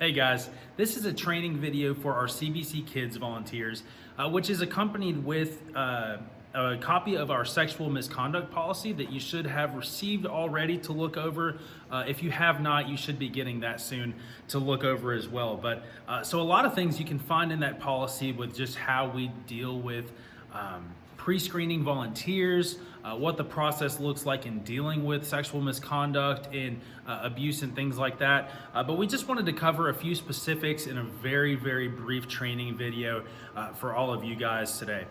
Hey guys, this is a training video for our CBC Kids volunteers, which is accompanied with a copy of our sexual misconduct policy that you should have received already to look over. If you have not, you should be getting that soon to look over as well. But so a lot of things you can find in that policy with just how we deal with pre-screening volunteers, what the process looks like in dealing with sexual misconduct and abuse and things like that. But we just wanted to cover a few specifics in a very, very brief training video for all of you guys today.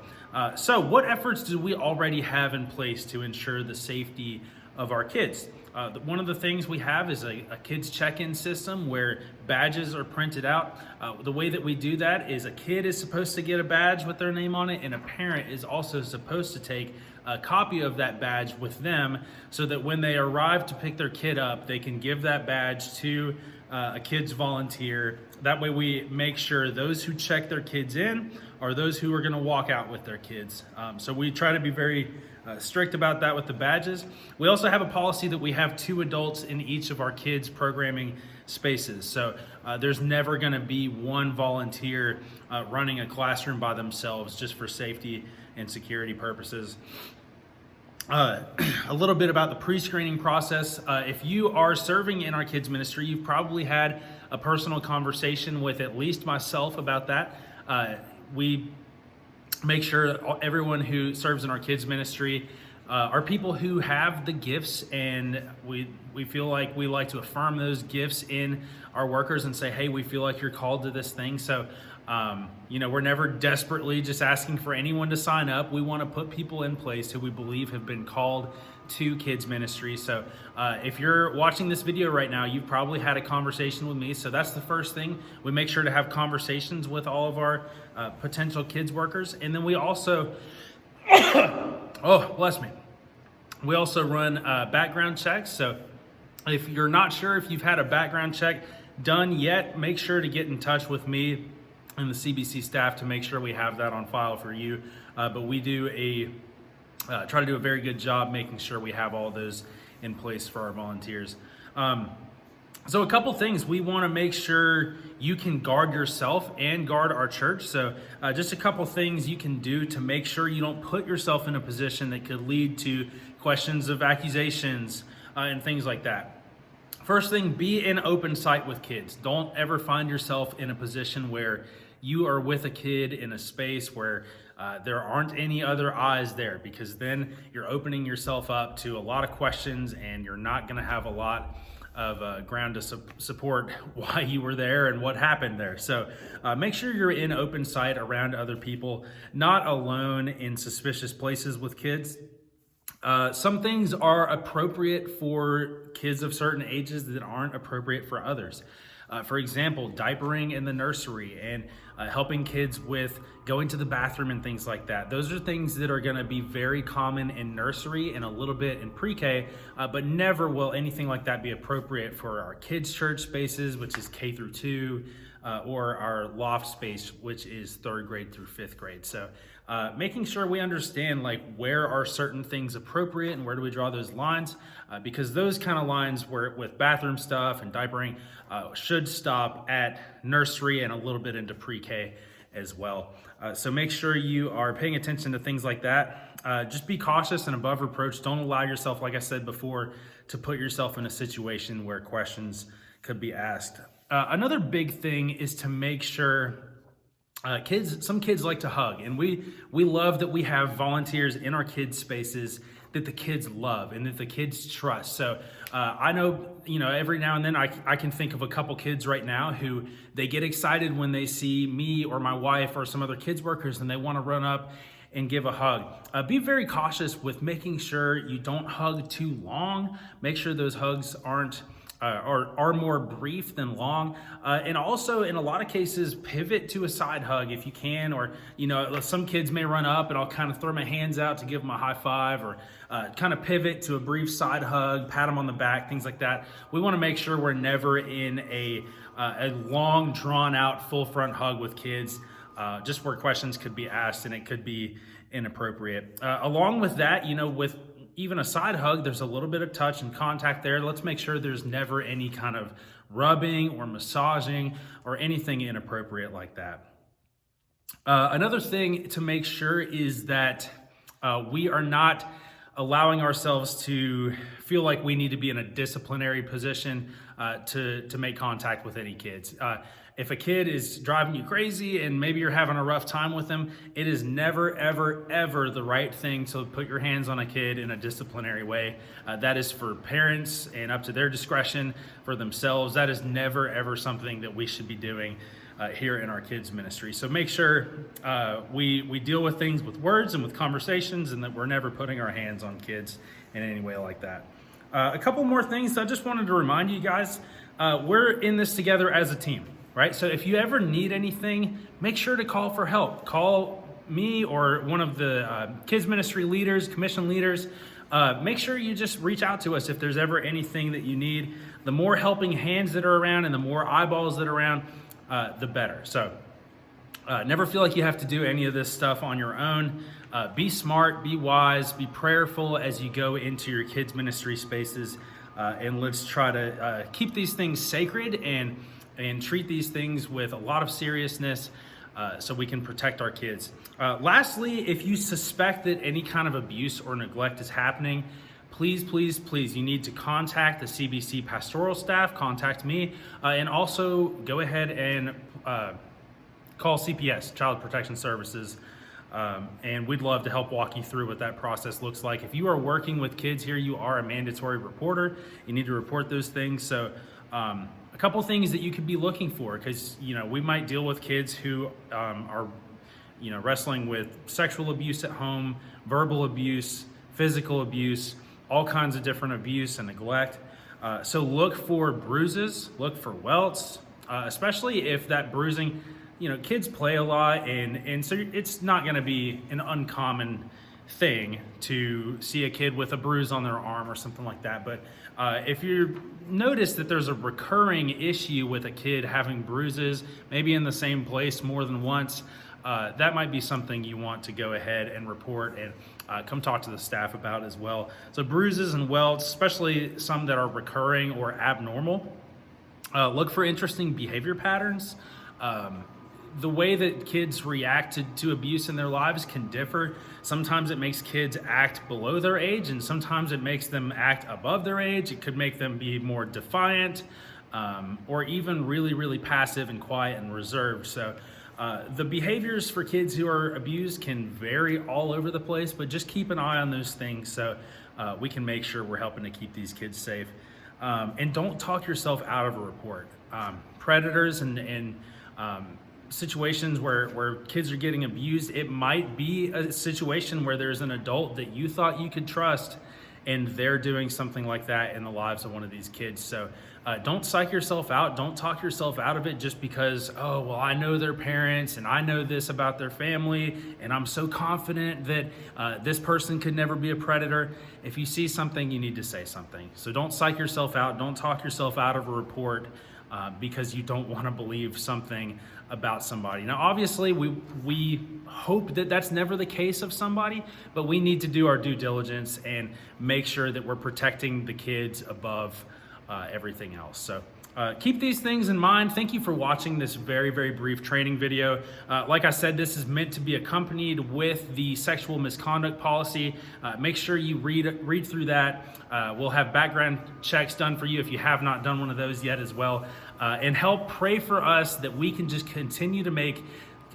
So what efforts do we already have in place to ensure the safety of our kids? One of the things we have is a kids check-in system where badges are printed out. The way that we do that is a kid is supposed to get a badge with their name on it, and a parent is also supposed to take a copy of that badge with them so that when they arrive to pick their kid up, they can give that badge to a kids volunteer. That way we make sure those who check their kids in are those who are going to walk out with their kids. So we try to be very strict about that with the badges. We also have a policy that we have 2 adults in each of our kids programming spaces. So there's never going to be one volunteer running a classroom by themselves just for safety and security purposes. A little bit about the pre-screening process. If you are serving in our kids ministry, you've probably had a personal conversation with at least myself about that. We make sure everyone who serves in our kids ministry are people who have the gifts, and we feel like we like to affirm those gifts in our workers and say, hey, we feel like you're called to this thing. So we're never desperately just asking for anyone to sign up. We want to put people in place who we believe have been called to kids ministry. So if you're watching this video right now, you've probably had a conversation with me. So that's the first thing. We make sure to have conversations with all of our potential kids workers. And then we also, oh, bless me. We also run background checks. So if you're not sure if you've had a background check done yet, make sure to get in touch with me and the CBC staff to make sure we have that on file for you. But we do try to do a very good job making sure we have all those in place for our volunteers. So a couple things we want to make sure you can guard yourself and guard our church. So just a couple things you can do to make sure you don't put yourself in a position that could lead to questions of accusations and things like that. First thing, be in open sight with kids. Don't ever find yourself in a position where you are with a kid in a space where there aren't any other eyes there, because then you're opening yourself up to a lot of questions and you're not going to have a lot of ground to support why you were there and what happened there. So make sure you're in open sight around other people, not alone in suspicious places with kids. Some things are appropriate for kids of certain ages that aren't appropriate for others. For example, diapering in the nursery and helping kids with going to the bathroom and things like that. Those are things that are going to be very common in nursery and a little bit in pre-K, but never will anything like that be appropriate for our kids' church spaces, which is K through 2, or our loft space, which is 3rd grade through 5th grade. So making sure we understand where are certain things appropriate and where do we draw those lines, because those kind of lines with bathroom stuff and diapering should stop at nursery and a little bit into pre-K as well. So make sure you are paying attention to things like that. Just be cautious and above reproach. Don't allow yourself, like I said before, to put yourself in a situation where questions could be asked. Another big thing is to make sure some kids like to hug, and we love that we have volunteers in our kids spaces that the kids love and that the kids trust. So I know, every now and then I can think of a couple kids right now who they get excited when they see me or my wife or some other kids workers and they want to run up and give a hug. Be very cautious with making sure you don't hug too long. Make sure those hugs are more brief than long, and also in a lot of cases pivot to a side hug if you can, or some kids may run up and I'll kind of throw my hands out to give them a high five, or kind of pivot to a brief side hug, pat them on the back, things like that. We want to make sure we're never in a long drawn out full front hug with kids, just where questions could be asked and it could be inappropriate. Along with that, with even a side hug, there's a little bit of touch and contact there. Let's make sure there's never any kind of rubbing or massaging or anything inappropriate like that. Another thing to make sure is that we are not allowing ourselves to feel like we need to be in a disciplinary position to make contact with any kids. If a kid is driving you crazy and maybe you're having a rough time with them, it is never, ever, ever the right thing to put your hands on a kid in a disciplinary way. That is for parents and up to their discretion for themselves. That is never, ever something that we should be doing here in our kids ministry. So make sure we deal with things with words and with conversations, and that we're never putting our hands on kids in any way like that. A couple more things I just wanted to remind you guys. We're in this together as a team, right? So if you ever need anything, make sure to call for help. Call me or one of the kids ministry leaders, commission leaders. Make sure you just reach out to us if there's ever anything that you need. The more helping hands that are around and the more eyeballs that are around, the better. So never feel like you have to do any of this stuff on your own. Be smart, be wise, be prayerful as you go into your kids ministry spaces, and let's try to keep these things sacred and treat these things with a lot of seriousness so we can protect our kids. Lastly, if you suspect that any kind of abuse or neglect is happening, please, please, please, you need to contact the CBC pastoral staff, contact me, and also go ahead and call CPS, Child Protection Services, and we'd love to help walk you through what that process looks like. If you are working with kids here, you are a mandatory reporter. You need to report those things. So a couple things that you could be looking for, because we might deal with kids who are wrestling with sexual abuse at home, verbal abuse, physical abuse, all kinds of different abuse and neglect. So look for bruises, look for welts, especially if that bruising, kids play a lot, and so it's not gonna be an uncommon thing to see a kid with a bruise on their arm or something like that. But if you notice that there's a recurring issue with a kid having bruises, maybe in the same place more than once, that might be something you want to go ahead and report and come talk to the staff about as well. So bruises and welts, especially some that are recurring or abnormal, look for interesting behavior patterns. The way that kids react to abuse in their lives can differ. Sometimes it makes kids act below their age, and sometimes it makes them act above their age. It could make them be more defiant, or even really, really passive and quiet and reserved. So the behaviors for kids who are abused can vary all over the place, but just keep an eye on those things so we can make sure we're helping to keep these kids safe. And don't talk yourself out of a report. Predators and situations where kids are getting abused, it might be a situation where there's an adult that you thought you could trust, and they're doing something like that in the lives of one of these kids. So don't psych yourself out. Don't talk yourself out of it just because, oh, well, I know their parents and I know this about their family, and I'm so confident that this person could never be a predator. If you see something, you need to say something. So don't psych yourself out. Don't talk yourself out of a report because you don't want to believe something about somebody. Now, obviously, we hope that that's never the case of somebody, but we need to do our due diligence and make sure that we're protecting the kids above everything else. So keep these things in mind. Thank you for watching this very, very brief training video. Like I said, this is meant to be accompanied with the sexual misconduct policy. Make sure you read through that. We'll have background checks done for you if you have not done one of those yet as well. And help pray for us that we can just continue to make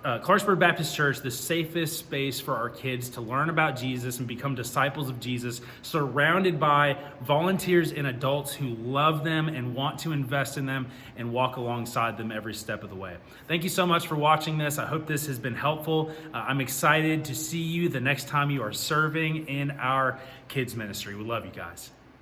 Clarksburg Baptist Church the safest space for our kids to learn about Jesus and become disciples of Jesus, surrounded by volunteers and adults who love them and want to invest in them and walk alongside them every step of the way. Thank you so much for watching this. I hope this has been helpful. I'm excited to see you the next time you are serving in our kids ministry. We love you guys.